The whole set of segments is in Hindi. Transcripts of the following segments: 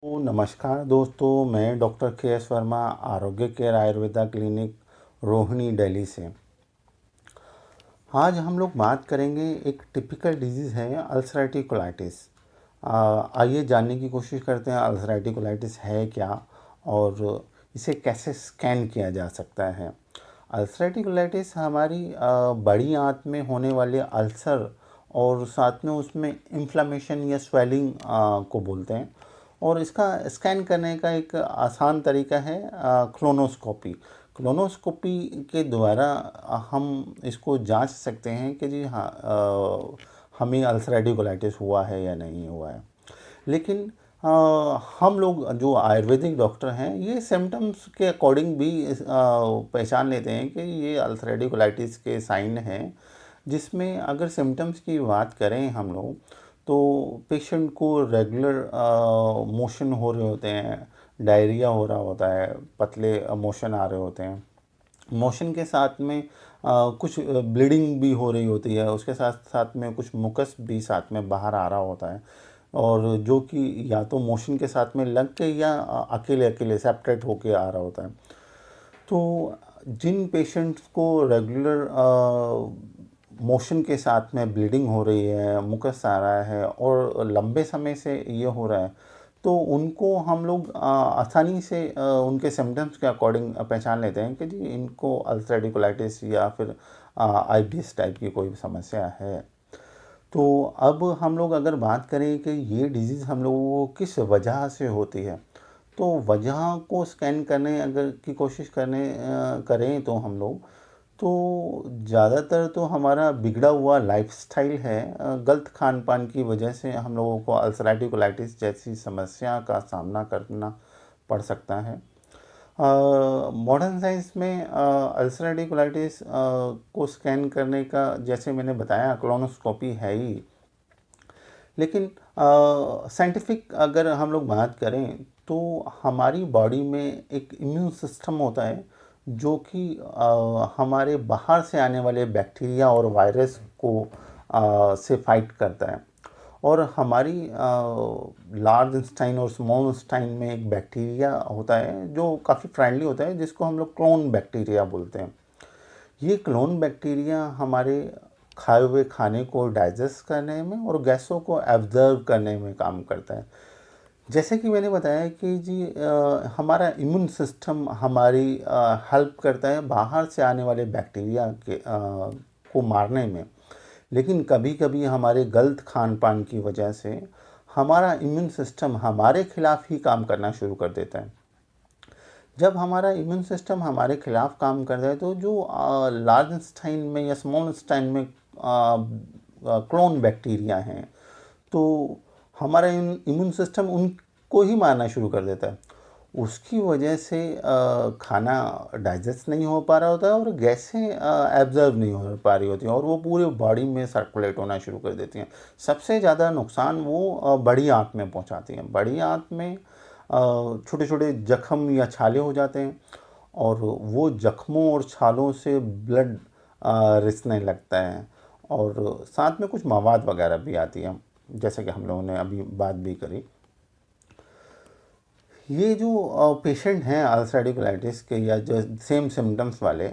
नमस्कार दोस्तों, मैं डॉक्टर के एस वर्मा, आरोग्य केयर आयुर्वेदा क्लिनिक, रोहिणी, दिल्ली से। आज हम लोग बात करेंगे, एक टिपिकल डिजीज़ है अल्सरेटिव कोलाइटिस। आइए जानने की कोशिश करते हैं अल्सरेटिव कोलाइटिस है क्या और इसे कैसे स्कैन किया जा सकता है। अल्सरेटिव कोलाइटिस हमारी बड़ी आंत में होने वाले अल्सर और साथ में उसमें इन्फ्लेमेशन या स्वेलिंग को बोलते हैं। और इसका स्कैन करने का एक आसान तरीका है क्लोनोस्कोपी। क्लोनोस्कोपी के द्वारा हम इसको जांच सकते हैं कि जी हाँ, हमें अल्सरेटिव कोलाइटिस हुआ है या नहीं हुआ है। लेकिन हम लोग जो आयुर्वेदिक डॉक्टर हैं, ये सिम्टम्स के अकॉर्डिंग भी पहचान लेते हैं कि ये अल्सरेटिव कोलाइटिस के साइन हैं। जिसमें अगर सिम्टम्स की बात करें हम लोग, तो पेशेंट को रेगुलर मोशन हो रहे होते हैं, डायरिया हो रहा होता है, पतले मोशन आ रहे होते हैं। मोशन के साथ में कुछ ब्लीडिंग भी हो रही होती है, उसके साथ साथ में कुछ मुकस भी साथ में बाहर आ रहा होता है, और जो कि या तो मोशन के साथ में लग के या अकेले अकेले सेपरेट होके आ रहा होता है। तो जिन पेशेंट्स को रेगुलर मोशन के साथ में ब्लीडिंग हो रही है, मुकस आ रहा है और लंबे समय से ये हो रहा है, तो उनको हम लोग आसानी से उनके सिम्टम्स के अकॉर्डिंग पहचान लेते हैं कि जी इनको अल्सरेटिव कोलाइटिस या फिर आईबीएस टाइप की कोई समस्या है। तो अब हम लोग अगर बात करें कि ये डिज़ीज़ हम लोगों को किस वजह से होती है, तो वजह को स्कैन करने अगर की कोशिश करें तो हम लोग, तो ज़्यादातर तो हमारा बिगड़ा हुआ लाइफस्टाइल है। गलत खान पान की वजह से हम लोगों को अल्सरेटिव कोलाइटिस जैसी समस्या का सामना करना पड़ सकता है। मॉडर्न साइंस में अल्सरेटिव कोलाइटिस को स्कैन करने का, जैसे मैंने बताया, क्लोनोस्कोपी है ही। लेकिन साइंटिफिक अगर हम लोग बात करें, तो हमारी बॉडी में एक इम्यून सिस्टम होता है जो कि हमारे बाहर से आने वाले बैक्टीरिया और वायरस को से फाइट करता है। और हमारी लार्ज इंस्टाइन और स्मॉल इंस्टाइन में एक बैक्टीरिया होता है जो काफ़ी फ्रेंडली होता है, जिसको हम लोग क्लोन बैक्टीरिया बोलते हैं। ये क्लोन बैक्टीरिया हमारे खाए हुए खाने को डाइजेस्ट करने में और गैसों को एब्जर्व करने में काम करता है। जैसे कि मैंने बताया कि जी हमारा इम्यून सिस्टम हमारी हेल्प करता है बाहर से आने वाले बैक्टीरिया को मारने में। लेकिन कभी कभी हमारे गलत खान पान की वजह से हमारा इम्यून सिस्टम हमारे खिलाफ ही काम करना शुरू कर देता है। जब हमारा इम्यून सिस्टम हमारे खिलाफ काम करता है, तो जो लार्ज इंस्टाइन में या स्मॉल इंस्टाइन में क्लोन बैक्टीरिया हैं, तो हमारा इम्यून सिस्टम उनको ही मारना शुरू कर देता है। उसकी वजह से खाना डाइजेस्ट नहीं हो पा रहा होता है और गैसें एब्जर्व नहीं हो पा रही होती हैं, और वो पूरे बॉडी में सर्कुलेट होना शुरू कर देती हैं। सबसे ज़्यादा नुकसान वो बड़ी आंत में पहुंचाती हैं। बड़ी आंत में छोटे छोटे जख्म या छाले हो जाते हैं, और वो जख्मों और छालों से ब्लड रिसने लगता है, और साथ में कुछ मवाद वगैरह भी आती है, जैसे कि हम लोगों ने अभी बात भी करी। ये जो पेशेंट हैं अल्सरेटिव कोलाइटिस के या जो सेम सिम्टम्स वाले,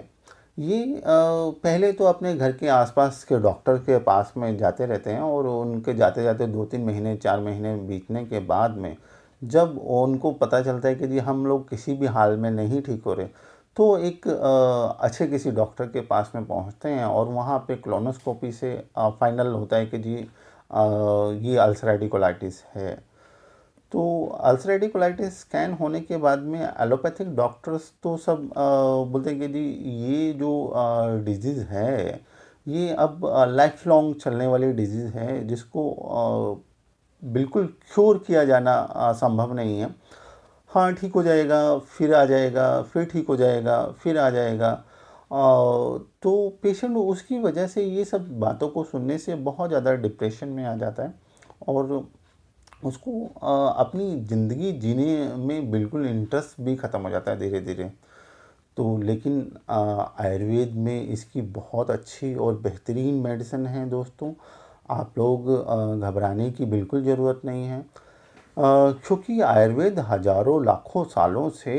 ये पहले तो अपने घर के आसपास के डॉक्टर के पास में जाते रहते हैं, और उनके जाते जाते 2-3 महीने 4 महीने बीतने के बाद में जब उनको पता चलता है कि जी हम लोग किसी भी हाल में नहीं ठीक हो रहे, तो एक अच्छे किसी डॉक्टर के पास में पहुंचते हैं, और वहाँ पे क्लोनोस्कोपी से फाइनल होता है कि जी ये अल्सरेटिव कोलाइटिस है। तो अल्सरेटिव कोलाइटिस स्कैन होने के बाद में एलोपैथिक डॉक्टर्स तो सब बोलते हैं कि जी ये जो डिजीज़ है, ये अब लाइफ लॉन्ग चलने वाली डिजीज़ है, जिसको बिल्कुल क्योर किया जाना संभव नहीं है। हाँ, ठीक हो जाएगा, फिर आ जाएगा, फिर ठीक हो जाएगा, फिर आ जाएगा। तो पेशेंट उसकी वजह से ये सब बातों को सुनने से बहुत ज़्यादा डिप्रेशन में आ जाता है, और उसको अपनी ज़िंदगी जीने में बिल्कुल इंटरेस्ट भी ख़त्म हो जाता है धीरे धीरे। तो लेकिन आयुर्वेद में इसकी बहुत अच्छी और बेहतरीन मेडिसिन है दोस्तों। आप लोग घबराने की बिल्कुल ज़रूरत नहीं है। क्योंकि आयुर्वेद हजारों लाखों सालों से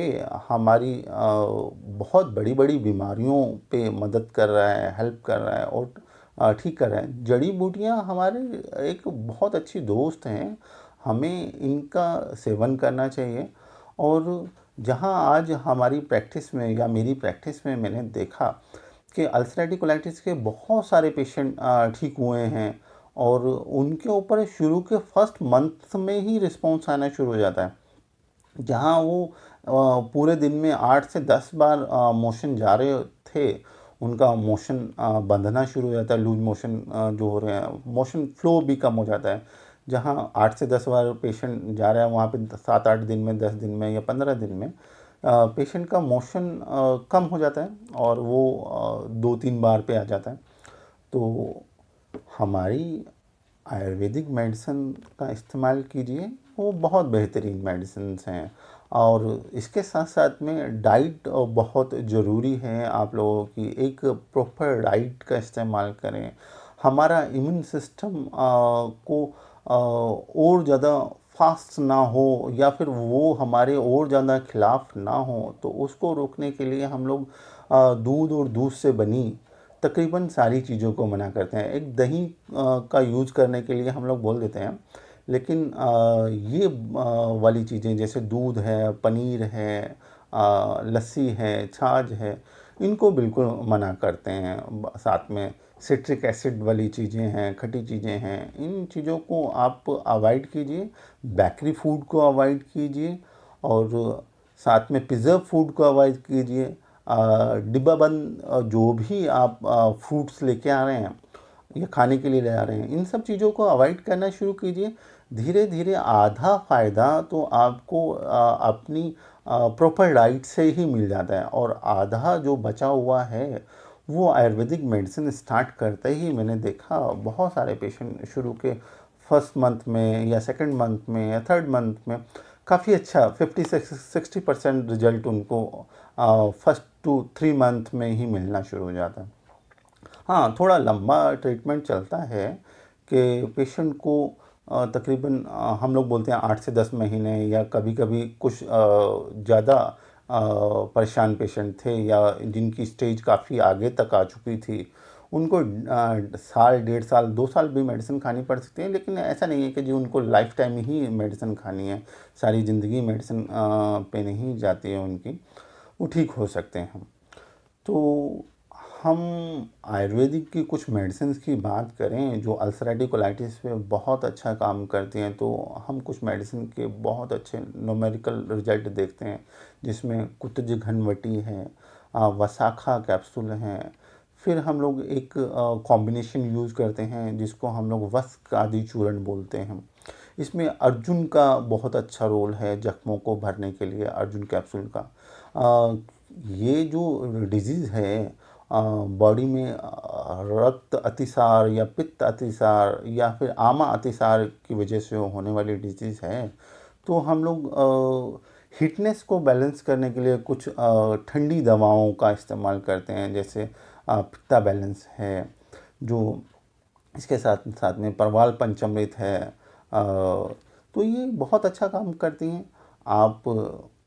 हमारी बहुत बड़ी बड़ी बीमारियों पे मदद कर रहा है, हेल्प कर रहा है और ठीक कर रहा है। जड़ी बूटियाँ हमारे एक बहुत अच्छी दोस्त हैं, हमें इनका सेवन करना चाहिए। और जहाँ आज हमारी प्रैक्टिस में या मेरी प्रैक्टिस में मैंने देखा कि अल्सरेटिव कोलाइटिस के बहुत सारे पेशेंट ठीक हुए हैं और उनके ऊपर शुरू के फर्स्ट मंथ में ही रिस्पॉन्स आना शुरू हो जाता है। जहाँ वो पूरे दिन में 8 से 10 बार मोशन जा रहे थे, उनका मोशन बंधना शुरू हो जाता है, लूज मोशन जो हो रहे हैं, मोशन फ्लो भी कम हो जाता है। जहाँ 8 से 10 बार पेशेंट जा रहा है, वहाँ पे 7-8 दिन में, 10 दिन में या 15 दिन में पेशेंट का मोशन कम हो जाता है और वो 2-3 बार पे आ जाता है। तो हमारी आयुर्वेदिक मेडिसिन का इस्तेमाल कीजिए, वो बहुत बेहतरीन मेडिसिन्स हैं। और इसके साथ साथ में डाइट बहुत ज़रूरी है। आप लोगों की एक प्रॉपर डाइट का इस्तेमाल करें। हमारा इम्यून सिस्टम को और ज़्यादा फास्ट ना हो या फिर वो हमारे और ज़्यादा खिलाफ ना हो, तो उसको रोकने के लिए हम लोग दूध और दूध से बनी तकरीबन सारी चीज़ों को मना करते हैं। एक दही का यूज़ करने के लिए हम लोग बोल देते हैं, लेकिन ये वाली चीज़ें जैसे दूध है, पनीर है, लस्सी है, छाछ है, इनको बिल्कुल मना करते हैं। साथ में सिट्रिक एसिड वाली चीज़ें हैं, खट्टी चीज़ें हैं, इन चीज़ों को आप अवॉइड कीजिए। बेकरी फूड को अवॉइड कीजिए और साथ में प्रिजर्व फूड को अवॉइड कीजिए। डिब्बाबंद जो भी आप फ्रूट्स लेके आ रहे हैं या खाने के लिए ले आ रहे हैं, इन सब चीज़ों को अवॉइड करना शुरू कीजिए। धीरे धीरे आधा फ़ायदा तो आपको अपनी प्रॉपर डाइट से ही मिल जाता है और आधा जो बचा हुआ है वो आयुर्वेदिक मेडिसिन स्टार्ट करते ही मैंने देखा बहुत सारे पेशेंट शुरू के फर्स्ट मंथ में या सेकंड मंथ में या थर्ड मंथ में काफ़ी अच्छा 50-60% रिजल्ट उनको फर्स्ट 2-3 मंथ में ही मिलना शुरू हो जाता है। हाँ, थोड़ा लंबा ट्रीटमेंट चलता है कि पेशेंट को तकरीबन हम लोग बोलते हैं 8 से 10 महीने या कभी-कभी कुछ ज़्यादा परेशान पेशेंट थे या जिनकी स्टेज काफ़ी आगे तक आ चुकी थी, उनको साल, 1.5 साल, 2 साल भी मेडिसिन खानी पड़ सकती है। लेकिन ऐसा नहीं है कि जी उनको लाइफ टाइम ही मेडिसिन खानी है, सारी ज़िंदगी मेडिसिन पे नहीं जाती है उनकी, वो ठीक हो सकते हैं। तो हम आयुर्वेदिक की कुछ मेडिसिन्स की बात करें जो अल्सरेटिव कोलाइटिस पे बहुत अच्छा काम करती हैं, तो हम कुछ मेडिसिन के बहुत अच्छे न्यूमेरिकल रिजल्ट देखते हैं, जिसमें कुतुज घनवटी है, वसाखा कैप्सूल हैं। फिर हम लोग एक कॉम्बिनेशन यूज़ करते हैं जिसको हम लोग वस्क आदि चूर्ण बोलते हैं। इसमें अर्जुन का बहुत अच्छा रोल है जख्मों को भरने के लिए, अर्जुन कैप्सूल का। ये जो डिजीज़ है बॉडी में रक्त अतिसार या पित्त अतिसार या फिर आमा अतिसार की वजह से होने वाली डिजीज़ है, तो हम लोग हीटनेस को बैलेंस करने के लिए कुछ ठंडी दवाओं का इस्तेमाल करते हैं, जैसे पित्ता बैलेंस है, जो इसके साथ साथ में परवाल पंचामृत है। तो ये बहुत अच्छा काम करती हैं। आप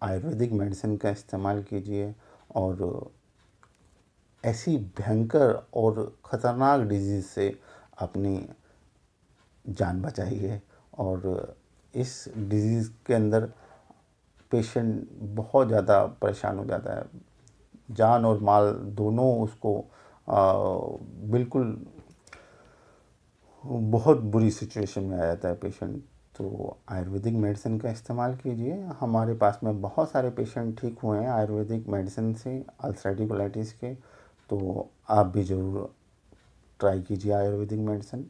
आयुर्वेदिक मेडिसिन का इस्तेमाल कीजिए और ऐसी भयंकर और ख़तरनाक डिजीज़ से अपनी जान बचाइए। और इस डिजीज़ के अंदर पेशेंट बहुत ज़्यादा परेशान हो जाता है, जान और माल दोनों उसको बिल्कुल बहुत बुरी सिचुएशन में आ जाता है पेशेंट। तो आयुर्वेदिक मेडिसिन का इस्तेमाल कीजिए। हमारे पास में बहुत सारे पेशेंट ठीक हुए हैं आयुर्वेदिक मेडिसिन से अल्सरेटिव कोलाइटिस के, तो आप भी ज़रूर ट्राई कीजिए आयुर्वेदिक मेडिसिन।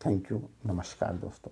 थैंक यू, नमस्कार दोस्तों।